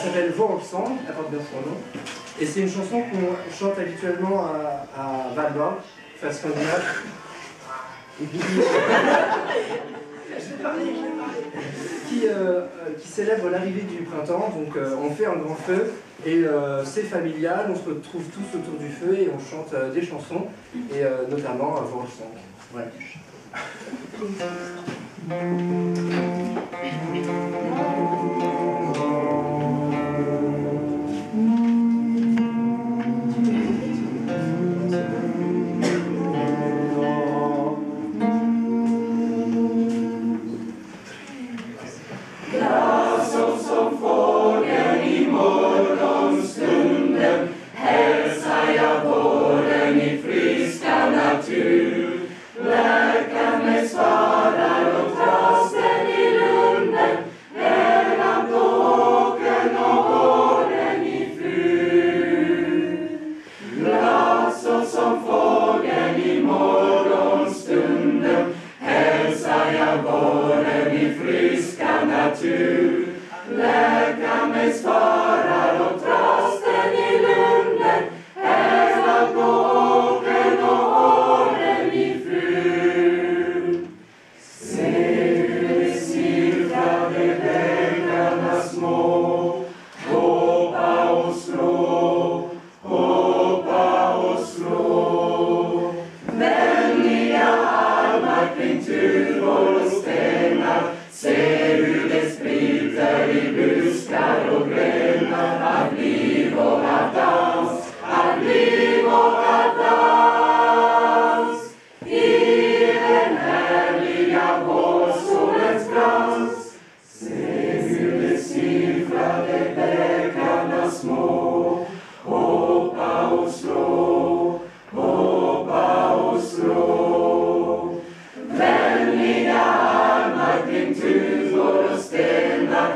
Elle s'appelle Vårsång, elle porte bien son nom. Et c'est une chanson qu'on chante habituellement à Valborg, enfin scandinave. Qui célèbre l'arrivée du printemps. Donc on fait un grand feu et c'est familial, on se retrouve tous autour du feu et on chante des chansons, et notamment Vårsång. Voilà. Vänliga armar kring tuvor och stenar,